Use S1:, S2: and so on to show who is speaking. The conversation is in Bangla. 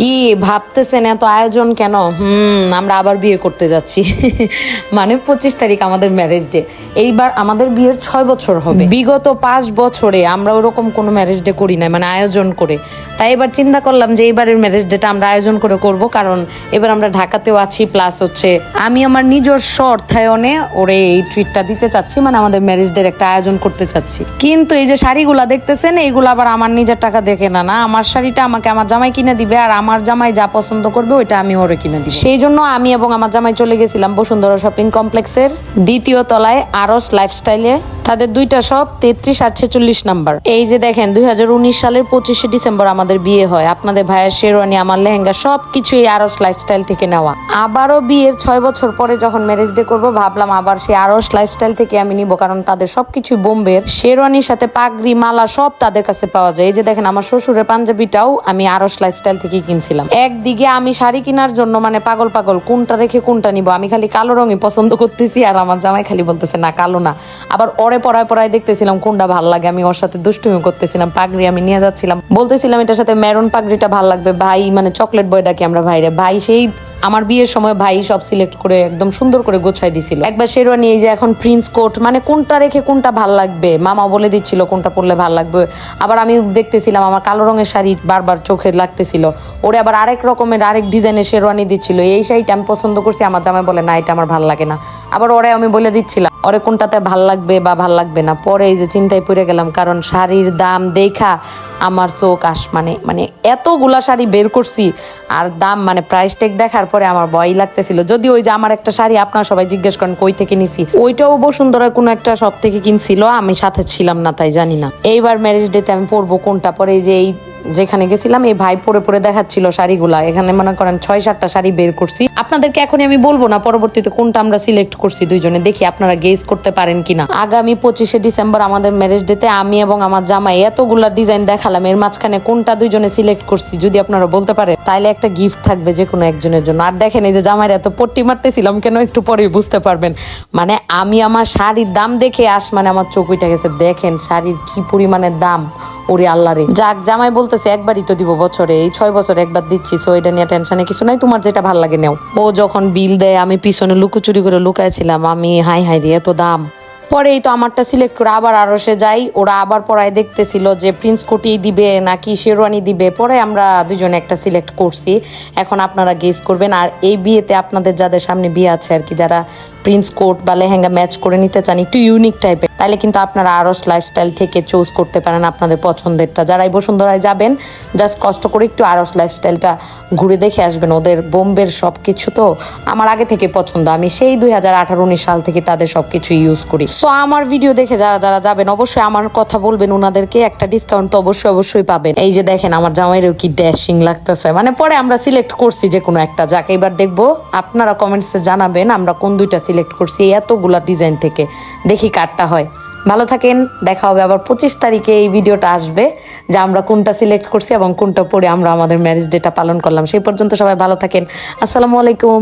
S1: কি ভাবতেছেন এত আয়োজন কেন? আমরা আবার বিয়ে করতে যাচ্ছি। মানে 25 তারিখ আমাদের ম্যারেজ ডে। এইবার আমাদের বিয়ের 6 বছর হবে। বিগত 5 বছরে আমরা ওরকম কোনো ম্যারেজ ডে করি নাই, মানে আয়োজন করে। তাই এবার চিন্তা করলাম যে এইবারের ম্যারেজ ডেটা আমরা আয়োজন করে করব, কারণ এবার আমরা ঢাকাতেও আছি, প্লাস হচ্ছে আমি আমার নিজস্ব অর্থায়নে ওরে এই ট্রিটটা দিতে চাচ্ছি, মানে আমাদের ম্যারেজ ডের একটা আয়োজন করতে চাচ্ছি। কিন্তু এই যে শাড়িগুলা দেখতেছেন, এইগুলো আবার আমার নিজের টাকা দেখে না, আমার শাড়িটা আমাকে আমার জামাই কিনে দিবে, আর আমার জামাই যা পছন্দ করবে ওইটা আমি ওরে কিনে দিব। সেই জন্য আমি এবং আমার জামাই চলে গেছিলাম বসুন্ধরা শপিং কমপ্লেক্সের 2য় তলায় আরস লাইফস্টাইলে। তাদের 2টা শপ 33 আর 46 নাম্বার। এই যে দেখেন 2019 সালের 25শে ডিসেম্বর আমাদের বিয়ে হয়। আপনাদের ভাইয়ের শেরওয়ানি, আমার লেহেঙ্গা সবকিছু এই আরস লাইফস্টাইল থেকে নেওয়া। আবারও বিয়ের 6 বছর পরে যখন ম্যারেজ ডে করবো, ভাবলাম আবার সেই আরস লাইফস্টাইল থেকে আমি নিব, কারণ তাদের সবকিছু বোম্বের। শেরওয়ানির সাথে পাগড়ি, মালা সব তাদের কাছে পাওয়া যায়। এই যে দেখেন আমার শ্বশুরের পাঞ্জাবিটাও আমি আরস লাইফস্টাইল থেকে কিনছিলাম। একদিকে আমি শাড়ি কেনার জন্য মানে পাগল কোনটা রেখে কোনটা নিব, আমি খালি কালো রঙই পছন্দ করতেছি, আর আমার জামাই খালি বলতেছে না কালো না। আবার ওরে পড়ায় দেখতেছিলাম কোনটা ভাল লাগে, আমি ওর সাথে দুষ্টুমি করতেছিলাম। পাগড়ি আমি নিয়ে যাচ্ছিলাম, বলতেছিলাম এটার সাথে মেরুন পাগড়িটা ভাল লাগবে ভাই, মানে চকলেট বয় ডাকি আমরা ভাইরে। ভাই সেই আমার বিয়ের সময় ভাই সব সিলেক্ট করে একদম সুন্দর করে গোছাই দিছিল। একবার শেরওয়ানি, এই যে এখন প্রিন্স কোট, মানে কোনটা রেখে কোনটা ভাল লাগবে মামা বলে দিচ্ছিল কোনটা পরলে ভাল লাগবে। আবার আমি দেখতেছিলাম আমার কালো রঙের শাড়ি বারবার চোখে লাগতেছিল, ওরে আবার আরেক রকমের আরেক ডিজাইনের শেরওয়ানি দিচ্ছিল। এই শাড়িটা আমি পছন্দ করছি, আমার জামাই বলে না এটা আমার ভাল লাগে না। আবার ওরে আমি বলে দিচ্ছিলাম ওরে কোনটাতে ভাল লাগবে বা ভাল লাগবে না। পরে এই যে চিন্তায় পড়ে গেলাম, কারণ শাড়ির দাম দেখা আমার চোখ মানে এতগুলা শাড়ি বের করছি, আর দাম মানে প্রাইস ট্যাগ দেখার পরে আমার ভয় লাগতেছিল। যদি ওই যে আমার একটা শাড়ি আপনারা সবাই জিজ্ঞেস করেন কই থেকে নিছি, ওইটাও বসুন্ধরার কোনো একটা শপ থেকে কিনছিল, আমি সাথে ছিলাম না তাই জানি না। এইবার ম্যারেজ ডেতে আমি পরবো কোনটা। পরে এই যে এই যেখানে গেছিলাম এই ভাই পরে দেখাচ্ছিল শাড়িগুলা, এখানে মনে করেন 6-7টা শাড়ি বের করছি। আপনাদেরকে এখনই আমি বলবো না পরবর্তীতে কোনটা আমরা সিলেক্ট করছি দুইজনে, দেখি আপনারা গেস করতে পারেন কিনা। আগামী 25শে ডিসেম্বর আমাদের ম্যারেজ ডেতে আমি এবং আমার জামাই এতগুলা ডিজাইন দেখালাম, এর মাঝখানে কোনটা দুইজনে সিলেক্ট করছি যদি আপনারা বলতে পারেন, তাইলে একটা গিফট থাকবে যে কোনো একজনের জন্য। আর দেখেন এই যে জামাইয়ের এত পট্টি মারতেছিলাম কেন, একটু পরেই বুঝতে পারবেন। মানে আমি আমার শাড়ির দাম দেখে মানে আমার চোখ উঠে গেছে। দেখেন শাড়ির কি পরিমাণের দাম, ওরে আল্লাহ রে। যাক, জামাই বলতেছে একবারই তো দিব বছরে, এই 6 বছর একবার দিচ্ছি, সো এটা নিয়ে টেনশনে কিছু নাই, তোমার যেটা ভাল লাগে নেও। ও যখন বিল দেয় আমি পিছনে লুকোচুরি করে লুকাইছিলাম, আমি হাই রে এত দাম। পরেই তো আমারটা সিলেক্ট করে আবার আরসে যাই, ওরা আবার পড়ায় দেখতেছিল যে প্রিন্স কোটি দিবে নাকি শেরওয়ানি দিবে। পরে আমরা দুজনে একটা সিলেক্ট করছি, এখন আপনারা গেস করবেন। আর এই বিয়েতে আপনাদের যাদের সামনে বিয়ে আছে আর কি, যারা প্রিন্স কোট বা লেহেঙ্গা ম্যাচ করে নিতে চান একটু ইউনিক টাইপের, তাহলে কিন্তু আপনারা আরস লাইফস্টাইল থেকে চুজ করতে পারেন আপনাদের পছন্দেরটা। যারা এই বসুন্ধরায় যাবেন জাস্ট কষ্ট করে একটু আরস লাইফস্টাইলটা ঘুরে দেখে আসবেন। ওদের বোম্বের সব কিছু তো আমার আগে থেকে পছন্দ, আমি সেই 2018-19 সাল থেকে তাদের সবকিছু ইউজ করি। সো আমার ভিডিও দেখে যারা যাবেন অবশ্যই আমার কথা বলবেন, ওনাদেরকে একটা ডিসকাউন্ট তো অবশ্যই পাবেন। এই যে দেখেন আমার জামাইরেও কি ড্যাশিং লাগতেছে, মানে পরে আমরা সিলেক্ট করছি যে কোনো একটা। যাক, এবার দেখবো আপনারা কমেন্টসে জানাবেন আমরা কোন দুইটা সিলেক্ট করছি এতগুলা ডিজাইন থেকে, দেখি কারটা হয়। ভালো থাকেন, দেখা হবে আবার 25 তারিখে। এই ভিডিওটা আসবে যে আমরা কোনটা সিলেক্ট করছি এবং কোনটা পরে আমরা আমাদের ম্যারেজ ডেটা পালন করলাম। সেই পর্যন্ত সবাই ভালো থাকেন, আসসালামু আলাইকুম।